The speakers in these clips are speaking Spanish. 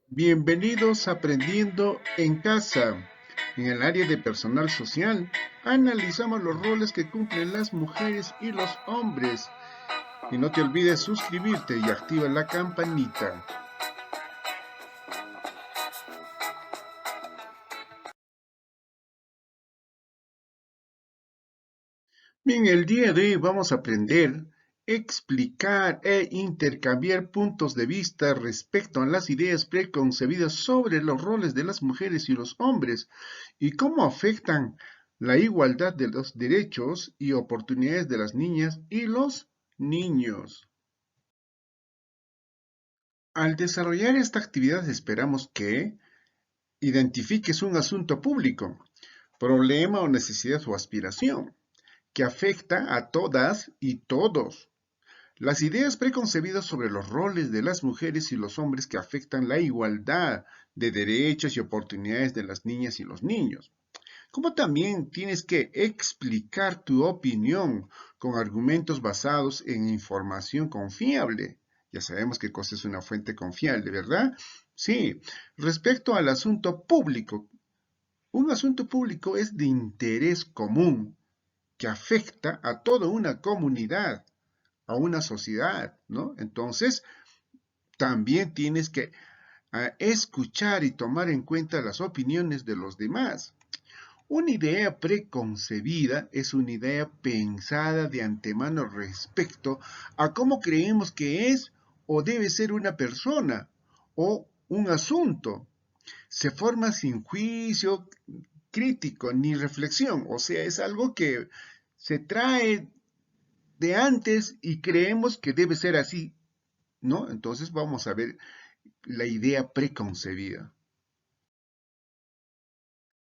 Bienvenidos a Aprendiendo en Casa. En el área de personal social, analizamos los roles que cumplen las mujeres y los hombres. Y no te olvides suscribirte y activa la campanita. Bien, el día de hoy vamos a aprender, explicar e intercambiar puntos de vista respecto a las ideas preconcebidas sobre los roles de las mujeres y los hombres y cómo afectan la igualdad de los derechos y oportunidades de las niñas y los niños. Al desarrollar esta actividad esperamos que identifiques un asunto público, problema o necesidad o aspiración que afecta a todas y todos. Las ideas preconcebidas sobre los roles de las mujeres y los hombres que afectan la igualdad de derechos y oportunidades de las niñas y los niños. Como también tienes que explicar tu opinión con argumentos basados en información confiable. Ya sabemos qué cosa es una fuente confiable, ¿verdad? Sí. Respecto al asunto público, un asunto público es de interés común que afecta a toda una comunidad, a una sociedad, ¿no? Entonces, también tienes que escuchar y tomar en cuenta las opiniones de los demás. Una idea preconcebida es una idea pensada de antemano respecto a cómo creemos que es o debe ser una persona o un asunto. Se forma sin juicio crítico ni reflexión, o sea, es algo que se trae de antes y creemos que debe ser así, ¿no? Entonces vamos a ver la idea preconcebida.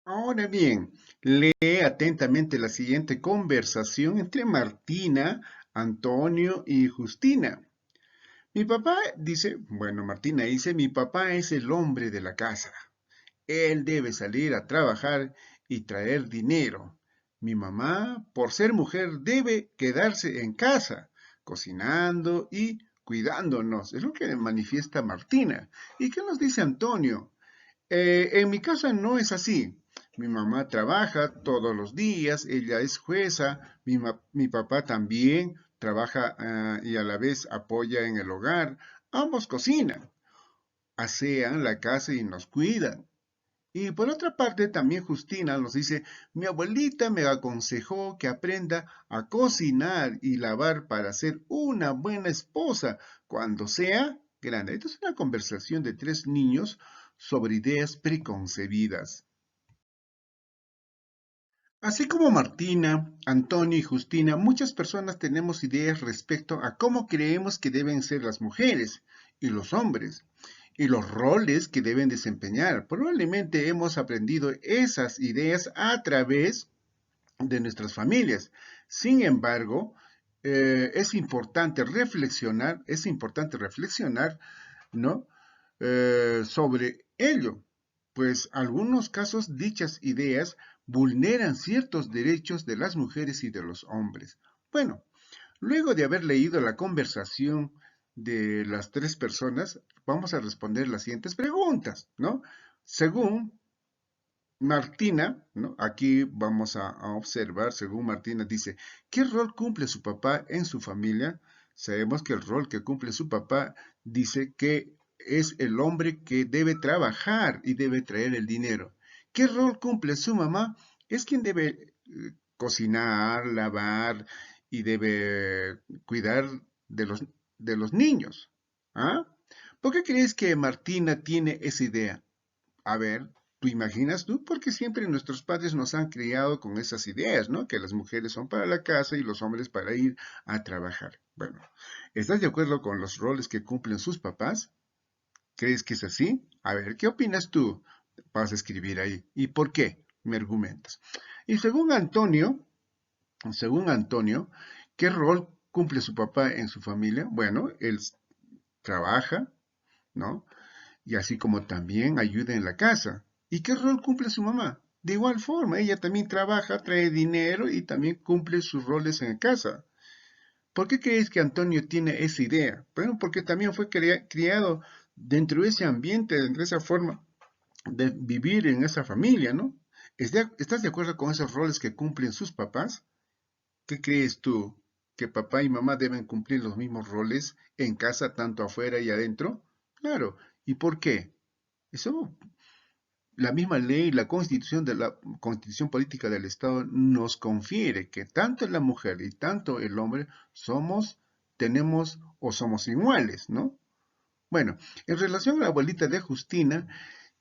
Ahora bien, lee atentamente la siguiente conversación entre Martina, Antonio y Justina. Mi papá dice, bueno, Martina dice, mi papá es el hombre de la casa. Él debe salir a trabajar y traer dinero. Mi mamá, por ser mujer, debe quedarse en casa, cocinando y cuidándonos. Es lo que manifiesta Martina. ¿Y qué nos dice Antonio? En mi casa no es así. Mi mamá trabaja todos los días, ella es jueza, mi papá también trabaja y a la vez apoya en el hogar. Ambos cocinan, asean la casa y nos cuidan. Y por otra parte, también Justina nos dice, mi abuelita me aconsejó que aprenda a cocinar y lavar para ser una buena esposa cuando sea grande. Esta es una conversación de tres niños sobre ideas preconcebidas. Así como Martina, Antonio y Justina, muchas personas tenemos ideas respecto a cómo creemos que deben ser las mujeres y los hombres y los roles que deben desempeñar. Probablemente hemos aprendido esas ideas a través de nuestras familias. Sin embargo, es importante reflexionar, ¿no? Sobre ello, pues algunos casos dichas ideas vulneran ciertos derechos de las mujeres y de los hombres. Bueno, luego de haber leído la conversación de las tres personas, vamos a responder las siguientes preguntas, ¿no? Según Martina, ¿no? Aquí vamos a observar, según Martina dice, ¿qué rol cumple su papá en su familia? Sabemos que el rol que cumple su papá dice que es el hombre que debe trabajar y debe traer el dinero. ¿Qué rol cumple su mamá? Es quien debe cocinar, lavar y debe cuidar de de los niños. ¿Ah? ¿Por qué crees que Martina tiene esa idea? A ver, ¿tú imaginas tú? Porque siempre nuestros padres nos han criado con esas ideas, ¿no? Que las mujeres son para la casa y los hombres para ir a trabajar. Bueno, ¿estás de acuerdo con los roles que cumplen sus papás? ¿Crees que es así? A ver, ¿qué opinas tú? Vas a escribir ahí. ¿Y por qué? Me argumentas. Y según Antonio, ¿qué rol cumple su papá en su familia? Bueno, él trabaja, ¿no? Y así como también ayuda en la casa. ¿Y qué rol cumple su mamá? De igual forma, ella también trabaja, trae dinero y también cumple sus roles en casa. ¿Por qué crees que Antonio tiene esa idea? Bueno, porque también fue criado dentro de ese ambiente, dentro de esa forma de vivir en esa familia, ¿no? ¿Estás de acuerdo con esos roles que cumplen sus papás? ¿Qué crees tú? ¿Que papá y mamá deben cumplir los mismos roles en casa, tanto afuera y adentro? Claro. ¿Y por qué? Eso, la misma ley, la constitución política del Estado nos confiere que tanto la mujer y tanto el hombre tenemos o somos iguales, ¿no? Bueno, en relación a la abuelita de Justina,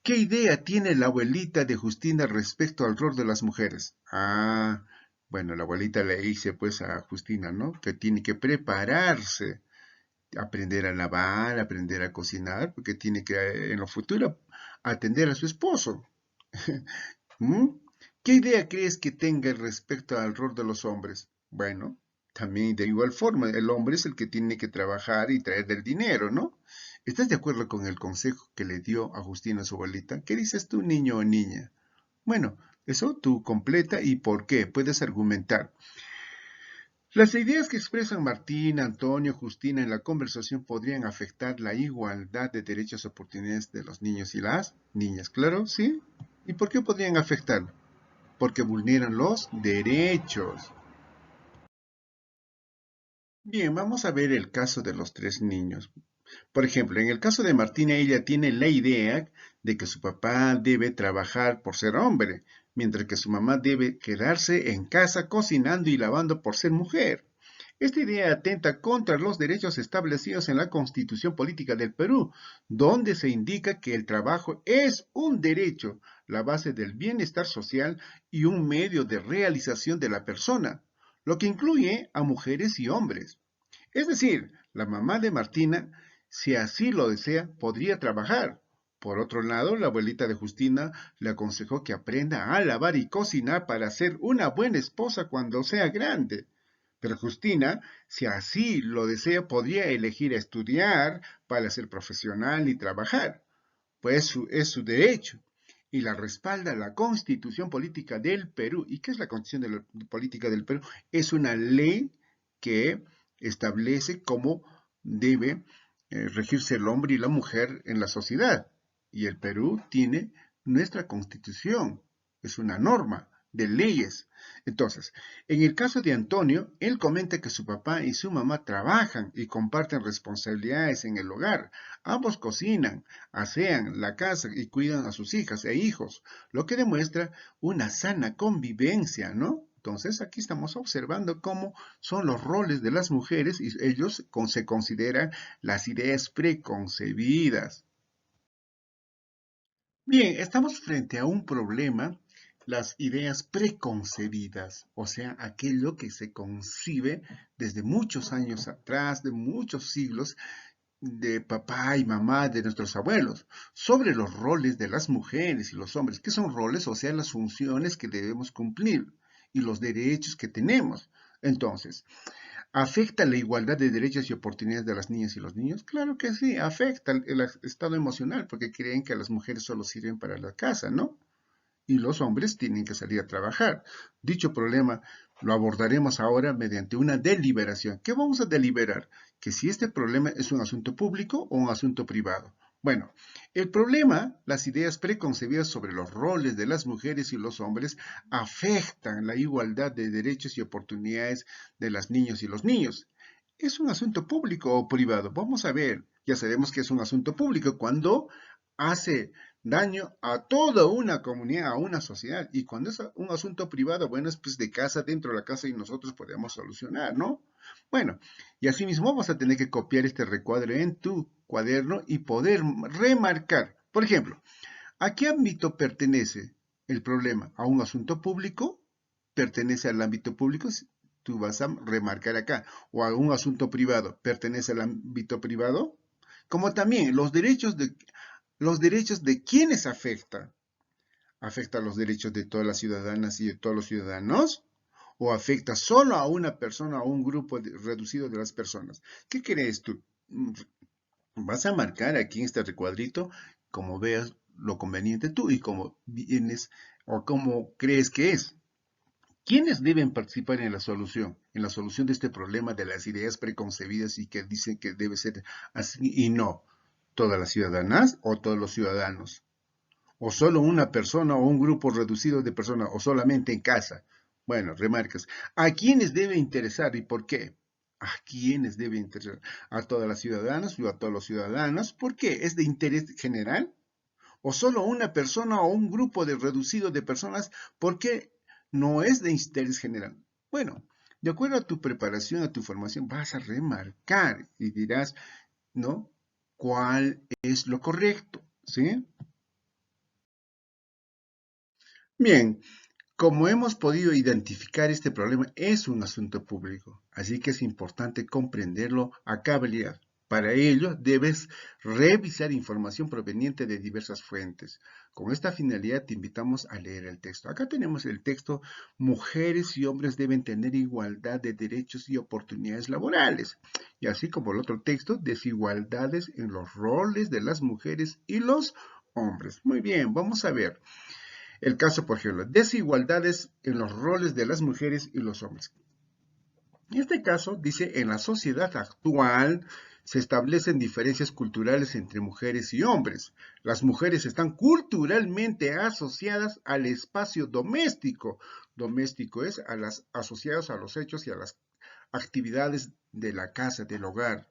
¿qué idea tiene la abuelita de Justina respecto al rol de las mujeres? Bueno, la abuelita le dice pues a Justina, ¿no? Que tiene que prepararse, aprender a lavar, aprender a cocinar, porque tiene que en lo futuro atender a su esposo. ¿Mm? ¿Qué idea crees que tenga respecto al rol de los hombres? Bueno, también de igual forma, el hombre es el que tiene que trabajar y traer del dinero, ¿no? ¿Estás de acuerdo con el consejo que le dio a Justina a su abuelita? ¿Qué dices tú, niño o niña? Bueno, eso tú completa y por qué, puedes argumentar. Las ideas que expresan Martín, Antonio, Justina en la conversación podrían afectar la igualdad de derechos y oportunidades de los niños y las niñas, ¿claro? ¿Sí? ¿Y por qué podrían afectar? Porque vulneran los derechos. Bien, vamos a ver el caso de los tres niños. Por ejemplo, en el caso de Martina, ella tiene la idea de que su papá debe trabajar por ser hombre, mientras que su mamá debe quedarse en casa cocinando y lavando por ser mujer. Esta idea atenta contra los derechos establecidos en la Constitución Política del Perú, donde se indica que el trabajo es un derecho, la base del bienestar social y un medio de realización de la persona, lo que incluye a mujeres y hombres. Es decir, la mamá de Martina, si así lo desea, podría trabajar. Por otro lado, la abuelita de Justina le aconsejó que aprenda a lavar y cocinar para ser una buena esposa cuando sea grande. Pero Justina, si así lo desea, podría elegir estudiar para ser profesional y trabajar, pues es su derecho. Y la respalda la Constitución Política del Perú. ¿Y qué es la Constitución Política del Perú? Es una ley que establece cómo debe regirse el hombre y la mujer en la sociedad. Y el Perú tiene nuestra Constitución. Es una norma de leyes. Entonces, en el caso de Antonio, él comenta que su papá y su mamá trabajan y comparten responsabilidades en el hogar. Ambos cocinan, asean la casa y cuidan a sus hijas e hijos, lo que demuestra una sana convivencia, ¿no? Entonces aquí estamos observando cómo son los roles de las mujeres y ellos se consideran las ideas preconcebidas. Bien, estamos frente a un problema, las ideas preconcebidas, o sea, aquello que se concibe desde muchos años atrás, de muchos siglos, de papá y mamá, de nuestros abuelos, sobre los roles de las mujeres y los hombres. ¿Qué son roles? O sea, las funciones que debemos cumplir y los derechos que tenemos. Entonces, ¿afecta la igualdad de derechos y oportunidades de las niñas y los niños? Claro que sí, afecta el estado emocional, porque creen que las mujeres solo sirven para la casa, ¿no? Y los hombres tienen que salir a trabajar. Dicho problema lo abordaremos ahora mediante una deliberación. ¿Qué vamos a deliberar? Que si este problema es un asunto público o un asunto privado. Bueno, el problema, las ideas preconcebidas sobre los roles de las mujeres y los hombres afectan la igualdad de derechos y oportunidades de las niñas y los niños. ¿Es un asunto público o privado? Vamos a ver. Ya sabemos que es un asunto público cuando hace daño a toda una comunidad, a una sociedad. Y cuando es un asunto privado, bueno, es pues de casa, dentro de la casa y nosotros podemos solucionar, ¿no? Bueno, y asimismo vas a tener que copiar este recuadro en tu cuaderno y poder remarcar. Por ejemplo, ¿a qué ámbito pertenece el problema? ¿A un asunto público? ¿Pertenece al ámbito público? Tú vas a remarcar acá. ¿O a un asunto privado? ¿Pertenece al ámbito privado? Como también los derechos de quienes afecta. ¿Afecta los derechos de todas las ciudadanas y de todos los ciudadanos? ¿O afecta solo a una persona o a un grupo reducido de las personas? ¿Qué crees tú? Vas a marcar aquí en este recuadrito como veas lo conveniente tú y como vienes o como crees que es. ¿Quiénes deben participar en la solución de este problema de las ideas preconcebidas y que dicen que debe ser así y no? ¿Todas las ciudadanas o todos los ciudadanos? ¿O solo una persona o un grupo reducido de personas o solamente en casa? Bueno, remarcas. ¿A quiénes debe interesar y por qué? ¿A quiénes debe interesar? ¿A todas las ciudadanas o a todos los ciudadanos? ¿Por qué? ¿Es de interés general? ¿O solo una persona o un grupo de reducido de personas? ¿Por qué no es de interés general? Bueno, de acuerdo a tu preparación, a tu formación, vas a remarcar y dirás, ¿no? ¿Cuál es lo correcto? ¿Sí? Bien, como hemos podido identificar, este problema es un asunto público, así que es importante comprenderlo a cabalidad. Para ello, debes revisar información proveniente de diversas fuentes. Con esta finalidad, te invitamos a leer el texto. Acá tenemos el texto: mujeres y hombres deben tener igualdad de derechos y oportunidades laborales. Y así como el otro texto, desigualdades en los roles de las mujeres y los hombres. Muy bien, vamos a ver. El caso, por ejemplo, desigualdades en los roles de las mujeres y los hombres. En este caso, dice, en la sociedad actual se establecen diferencias culturales entre mujeres y hombres. Las mujeres están culturalmente asociadas al espacio doméstico. Doméstico es a las asociados a los hechos y a las actividades de la casa, del hogar,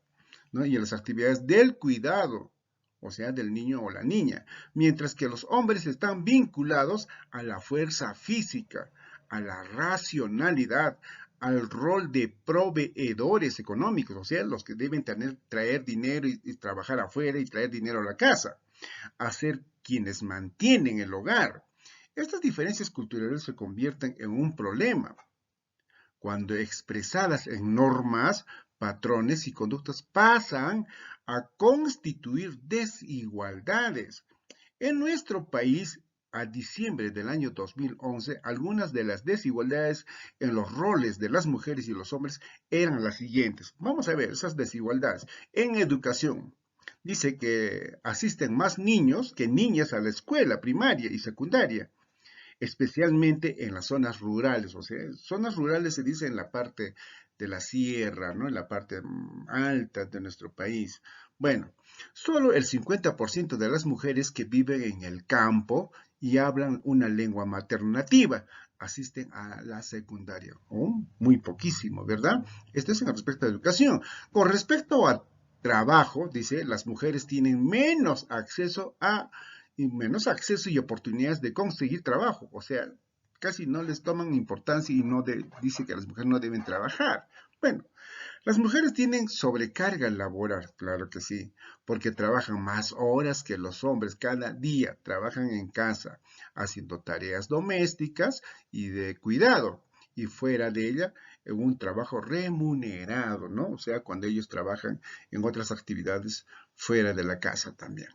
¿no? Y a las actividades del cuidado, o sea, del niño o la niña, mientras que los hombres están vinculados a la fuerza física, a la racionalidad, al rol de proveedores económicos, o sea, los que deben traer dinero y trabajar afuera y traer dinero a la casa, a ser quienes mantienen el hogar. Estas diferencias culturales se convierten en un problema cuando expresadas en normas, patrones y conductas pasan a constituir desigualdades. En nuestro país, a diciembre del año 2011, algunas de las desigualdades en los roles de las mujeres y los hombres eran las siguientes. Vamos a ver esas desigualdades. En educación, dice que asisten más niños que niñas a la escuela primaria y secundaria, especialmente en las zonas rurales. O sea, zonas rurales se dice en la parte de la sierra, ¿no? En la parte alta de nuestro país. Bueno, solo el 50% de las mujeres que viven en el campo y hablan una lengua materna nativa asisten a la secundaria. Oh, muy poquísimo, ¿verdad? Esto es en respecto a educación. Con respecto a trabajo, dice, las mujeres tienen menos acceso y oportunidades de conseguir trabajo. O sea, casi no les toman importancia y dice que las mujeres no deben trabajar. Bueno, las mujeres tienen sobrecarga laboral, claro que sí, porque trabajan más horas que los hombres cada día, trabajan en casa, haciendo tareas domésticas y de cuidado, y fuera de ella, en un trabajo remunerado, ¿no? O sea, cuando ellos trabajan en otras actividades fuera de la casa también.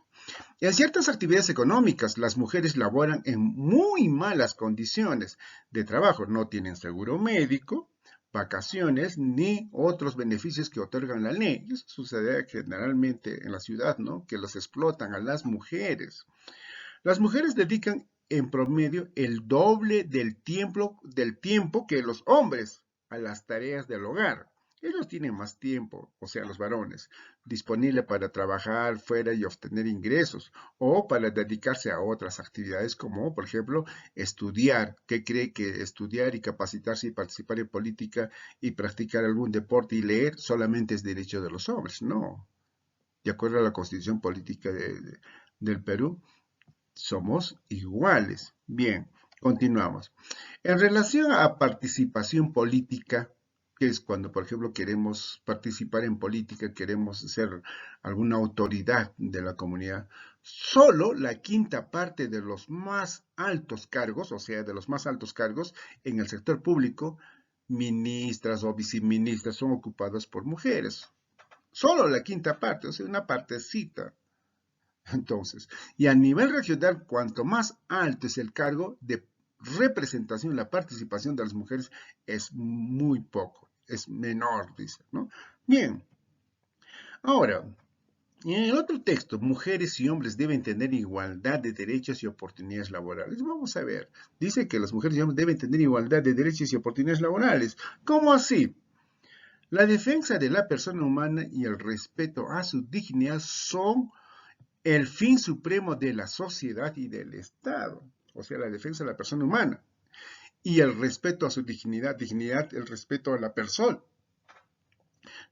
En ciertas actividades económicas, las mujeres laboran en muy malas condiciones de trabajo. No tienen seguro médico, vacaciones, ni otros beneficios que otorgan la ley. Eso sucede generalmente en la ciudad, ¿no? Que los explotan a las mujeres. Las mujeres dedican en promedio el doble del tiempo que los hombres a las tareas del hogar. Ellos tienen más tiempo, o sea, los varones, disponible para trabajar fuera y obtener ingresos, o para dedicarse a otras actividades como, por ejemplo, estudiar. ¿Qué cree que estudiar y capacitarse y participar en política y practicar algún deporte y leer solamente es derecho de los hombres? No. De acuerdo a la Constitución Política del Perú, somos iguales. Bien, continuamos. En relación a participación política, que es cuando, por ejemplo, queremos participar en política, queremos ser alguna autoridad de la comunidad, solo la quinta parte de los más altos cargos, o sea, de los más altos cargos en el sector público, ministras o viceministras, son ocupados por mujeres. Solo la quinta parte, o sea, una partecita. Entonces, y a nivel regional, cuanto más alto es el cargo de representación, la participación de las mujeres es muy poco, es menor, dice, ¿no? Bien, ahora, en el otro texto, mujeres y hombres deben tener igualdad de derechos y oportunidades laborales. Vamos a ver, dice que las mujeres y hombres deben tener igualdad de derechos y oportunidades laborales. ¿Cómo así? La defensa de la persona humana y el respeto a su dignidad son el fin supremo de la sociedad y del Estado, o sea, la defensa de la persona humana, y el respeto a su dignidad, el respeto a la persona.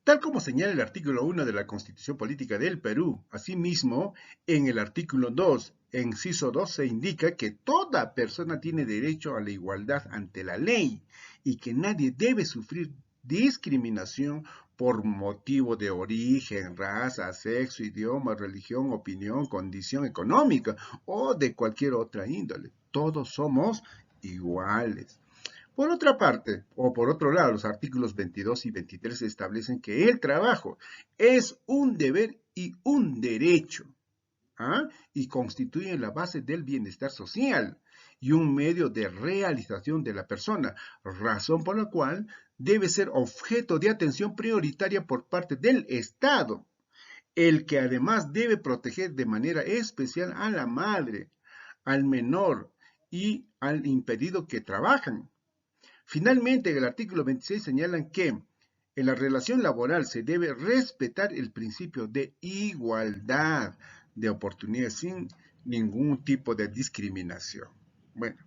Tal como señala el artículo 1 de la Constitución Política del Perú, asimismo, en el artículo 2, inciso 2, se indica que toda persona tiene derecho a la igualdad ante la ley y que nadie debe sufrir discriminación por motivo de origen, raza, sexo, idioma, religión, opinión, condición económica o de cualquier otra índole. Todos somos iguales. Por otra parte, o por otro lado, los artículos 22 y 23 establecen que el trabajo es un deber y un derecho, ¿ah? Y constituyen la base del bienestar social y un medio de realización de la persona, razón por la cual debe ser objeto de atención prioritaria por parte del Estado, el que además debe proteger de manera especial a la madre, al menor y al impedido que trabajan. Finalmente, en el artículo 26 señalan que en la relación laboral se debe respetar el principio de igualdad de oportunidades sin ningún tipo de discriminación. Bueno,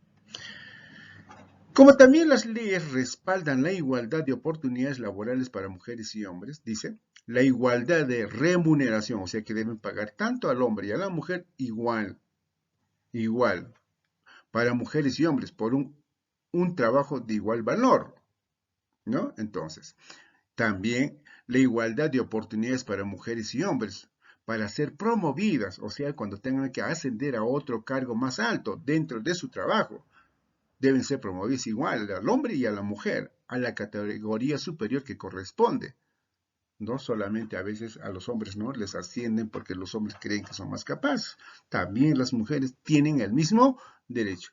como también las leyes respaldan la igualdad de oportunidades laborales para mujeres y hombres, dice, la igualdad de remuneración, o sea que deben pagar tanto al hombre y a la mujer igual, para mujeres y hombres, por un trabajo de igual valor, ¿no? Entonces, también la igualdad de oportunidades para mujeres y hombres, para ser promovidas, o sea, cuando tengan que ascender a otro cargo más alto dentro de su trabajo, deben ser promovidas igual al hombre y a la mujer, a la categoría superior que corresponde. No solamente a veces a los hombres no les ascienden porque los hombres creen que son más capaces, también las mujeres tienen el mismo derecho.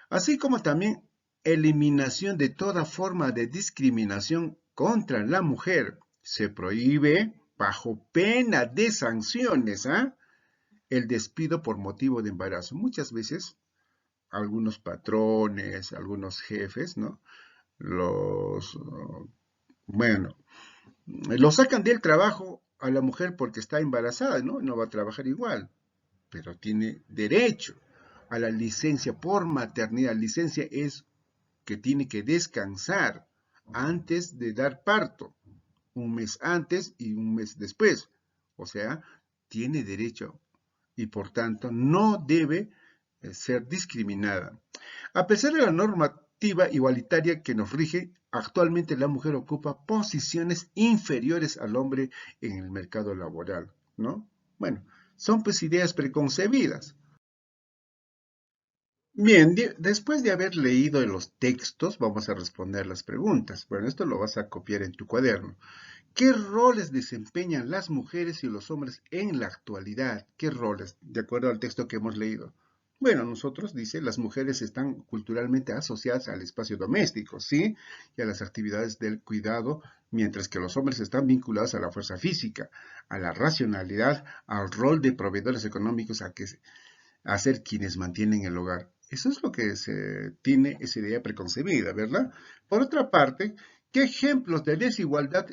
Así como también eliminación de toda forma de discriminación contra la mujer. Se prohíbe, bajo pena de sanciones, ¿ah? El despido por motivo de embarazo. Muchas veces algunos patrones, algunos jefes, ¿no? Bueno, lo sacan del trabajo a la mujer porque está embarazada, ¿no? No va a trabajar igual, pero tiene derecho a la licencia por maternidad. Licencia es que tiene que descansar antes de dar parto, un mes antes y un mes después. O sea, tiene derecho y por tanto no debe ser discriminada. A pesar de la normativa igualitaria que nos rige, actualmente la mujer ocupa posiciones inferiores al hombre en el mercado laboral, ¿no? Bueno, son pues ideas preconcebidas. Bien, después de haber leído los textos, vamos a responder las preguntas. Bueno, esto lo vas a copiar en tu cuaderno. ¿Qué roles desempeñan las mujeres y los hombres en la actualidad? ¿Qué roles? De acuerdo al texto que hemos leído. Bueno, nosotros, dice, las mujeres están culturalmente asociadas al espacio doméstico, ¿sí? Y a las actividades del cuidado, mientras que los hombres están vinculados a la fuerza física, a la racionalidad, al rol de proveedores económicos, a ser quienes mantienen el hogar. Eso es lo que se tiene esa idea preconcebida, ¿verdad? Por otra parte, ¿qué ejemplos de desigualdad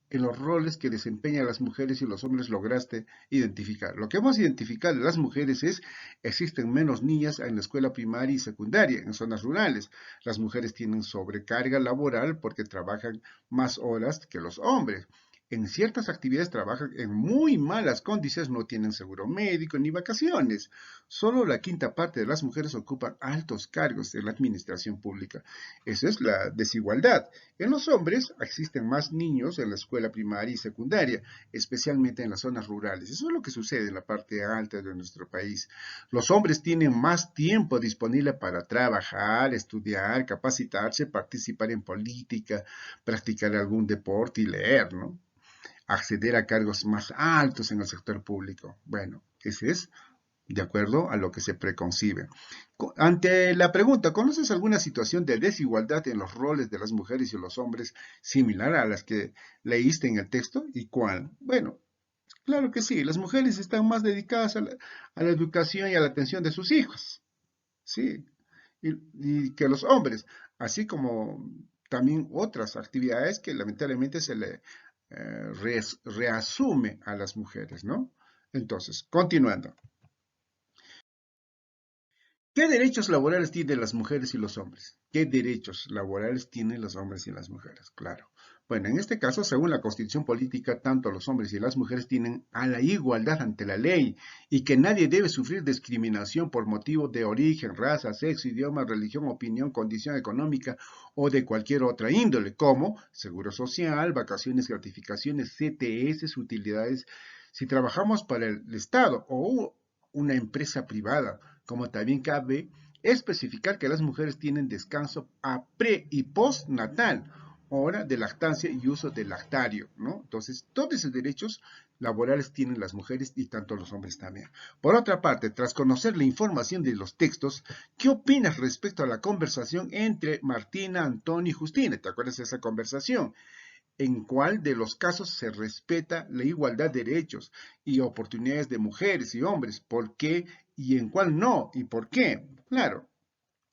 en los roles que desempeñan las mujeres y los hombres lograste identificar? Lo que hemos identificado de las mujeres es, existen menos niñas en la escuela primaria y secundaria, en zonas rurales. Las mujeres tienen sobrecarga laboral porque trabajan más horas que los hombres. En ciertas actividades trabajan en muy malas condiciones, no tienen seguro médico ni vacaciones. Solo la quinta parte de las mujeres ocupan altos cargos en la administración pública. Esa es la desigualdad. En los hombres existen más niños en la escuela primaria y secundaria, especialmente en las zonas rurales. Eso es lo que sucede en la parte alta de nuestro país. Los hombres tienen más tiempo disponible para trabajar, estudiar, capacitarse, participar en política, practicar algún deporte y leer, ¿no? Acceder a cargos más altos en el sector público. Bueno, ese es de acuerdo a lo que se preconcibe. Ante la pregunta, ¿conoces alguna situación de desigualdad en los roles de las mujeres y los hombres similar a las que leíste en el texto? ¿Y cuál? Bueno, claro que sí, las mujeres están más dedicadas a la educación y a la atención de sus hijos, sí, y que los hombres, así como también otras actividades que lamentablemente se le reasume a las mujeres, ¿no? Entonces, continuando. ¿Qué derechos laborales tienen las mujeres y los hombres? ¿Qué derechos laborales tienen los hombres y las mujeres? Claro. Bueno, en este caso, según la Constitución Política, tanto los hombres y las mujeres tienen a la igualdad ante la ley y que nadie debe sufrir discriminación por motivo de origen, raza, sexo, idioma, religión, opinión, condición económica o de cualquier otra índole, como seguro social, vacaciones, gratificaciones, CTS, utilidades. Si trabajamos para el Estado o una empresa privada, como también cabe especificar que las mujeres tienen descanso a pre y postnatal, hora de lactancia y uso del lactario, ¿no? Entonces, todos esos derechos laborales tienen las mujeres y tanto los hombres también. Por otra parte, tras conocer la información de los textos, ¿qué opinas respecto a la conversación entre Martina, Antonio y Justina? ¿Te acuerdas de esa conversación? ¿En cuál de los casos se respeta la igualdad de derechos y oportunidades de mujeres y hombres? ¿Por qué? ¿Y en cuál no? ¿Y por qué? Claro.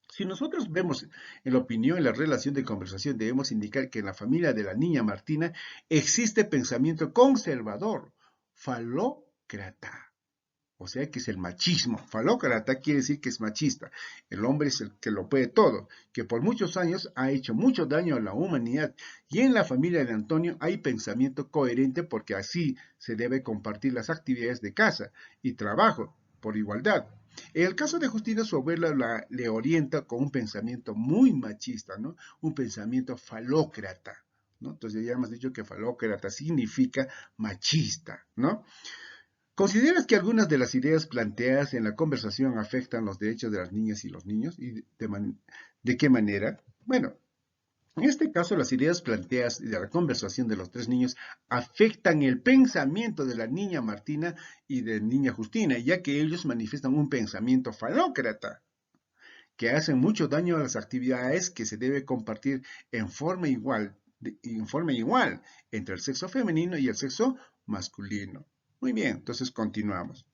Si nosotros vemos en la opinión y la relación de conversación, debemos indicar que en la familia de la niña Martina existe pensamiento conservador, falócrata. O sea que es el machismo. Falócrata quiere decir que es machista. El hombre es el que lo puede todo, que por muchos años ha hecho mucho daño a la humanidad. Y en la familia de Antonio hay pensamiento coherente porque así se debe compartir las actividades de casa y trabajo por igualdad. En el caso de Justina, su abuela le orienta con un pensamiento muy machista, ¿no? Un pensamiento falócrata, ¿no? Entonces ya hemos dicho que falócrata significa machista, ¿no? ¿Consideras que algunas de las ideas planteadas en la conversación afectan los derechos de las niñas y los niños? ¿Y de qué manera? Bueno, en este caso las ideas planteadas de la conversación de los tres niños afectan el pensamiento de la niña Martina y de la niña Justina, ya que ellos manifiestan un pensamiento falócrata que hace mucho daño a las actividades que se debe compartir en forma igual entre el sexo femenino y el sexo masculino. Muy bien, entonces continuamos.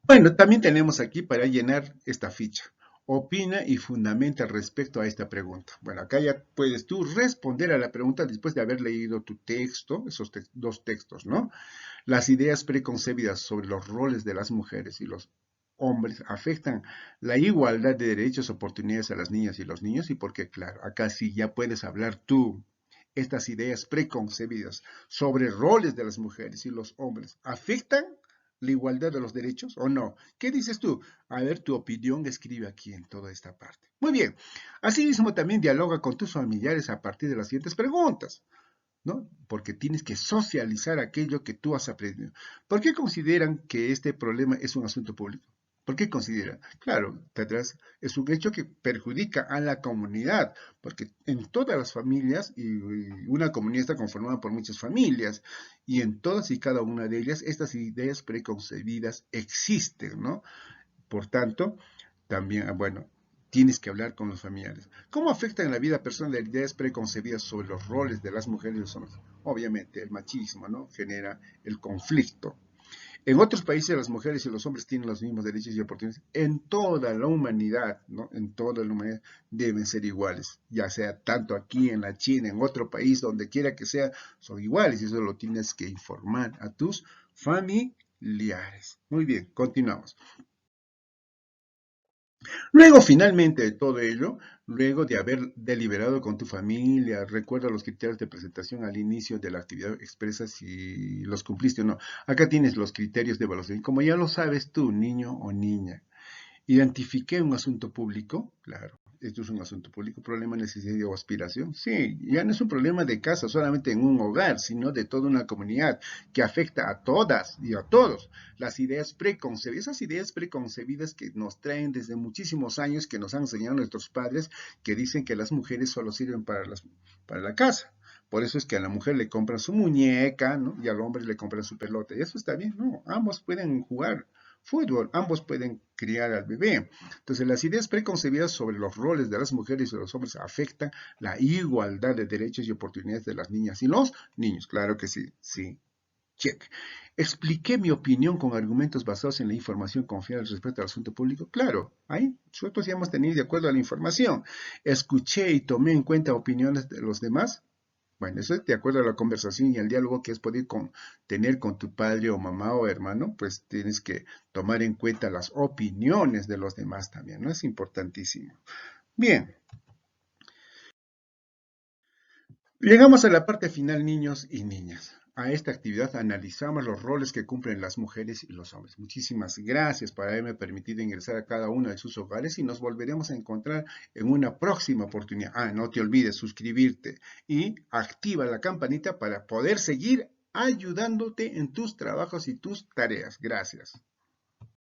Bueno, también tenemos aquí para llenar esta ficha. Opina y fundamenta respecto a esta pregunta. Bueno, acá ya puedes tú responder a la pregunta después de haber leído tu texto, esos dos textos, ¿no? Las ideas preconcebidas sobre los roles de las mujeres y los hombres afectan la igualdad de derechos y oportunidades a las niñas y los niños y porque, claro, acá sí ya puedes hablar tú. Estas ideas preconcebidas sobre roles de las mujeres y los hombres afectan la igualdad de los derechos o no. ¿Qué dices tú? A ver, tu opinión escribe aquí en toda esta parte. Muy bien. Asimismo, también dialoga con tus familiares a partir de las siguientes preguntas. ¿No? Porque tienes que socializar aquello que tú has aprendido. ¿Por qué consideran que este problema es un asunto público? ¿Por qué consideran? Claro, detrás es un hecho que perjudica a la comunidad, porque en todas las familias, y una comunidad está conformada por muchas familias, y en todas y cada una de ellas estas ideas preconcebidas existen, ¿no? Por tanto, también, bueno, tienes que hablar con los familiares. ¿Cómo afecta en la vida personal las ideas preconcebidas sobre los roles de las mujeres y los hombres? Obviamente, el machismo, ¿no? Genera el conflicto. En otros países las mujeres y los hombres tienen los mismos derechos y oportunidades. En toda la humanidad, ¿no? En toda la humanidad deben ser iguales. Ya sea tanto aquí en la China, en otro país, donde quiera que sea, son iguales. Y eso lo tienes que informar a tus familiares. Muy bien, continuamos. Luego, finalmente de todo ello, luego de haber deliberado con tu familia, recuerda los criterios de presentación al inicio de la actividad, expresa si los cumpliste o no. Acá tienes los criterios de evaluación. Como ya lo sabes tú, niño o niña, identifiqué un asunto público, claro. Esto es un asunto público, problema, necesidad o aspiración. Sí, ya no es un problema de casa solamente en un hogar, sino de toda una comunidad que afecta a todas y a todos. Las ideas preconcebidas, esas ideas preconcebidas que nos traen desde muchísimos años, que nos han enseñado nuestros padres, que dicen que las mujeres solo sirven para la casa. Por eso es que a la mujer le compran su muñeca, ¿no? Y al hombre le compran su pelota. Y eso está bien, ¿no? Ambos pueden jugar fútbol, ambos pueden criar al bebé. Entonces, las ideas preconcebidas sobre los roles de las mujeres y de los hombres afectan la igualdad de derechos y oportunidades de las niñas y los niños. Claro que sí, sí. Check. ¿Expliqué mi opinión con argumentos basados en la información confiable respecto al asunto público? Claro, ahí nosotros ya hemos tenido de acuerdo a la información. ¿Escuché y tomé en cuenta opiniones de los demás? Bueno, eso es de acuerdo a la conversación y al diálogo que has podido tener con tu padre o mamá o hermano, pues tienes que tomar en cuenta las opiniones de los demás también, ¿no? Es importantísimo. Bien, llegamos a la parte final, niños y niñas. A esta actividad analizamos los roles que cumplen las mujeres y los hombres. Muchísimas gracias por haberme permitido ingresar a cada uno de sus hogares y nos volveremos a encontrar en una próxima oportunidad. Ah, no te olvides suscribirte y activa la campanita para poder seguir ayudándote en tus trabajos y tus tareas. Gracias.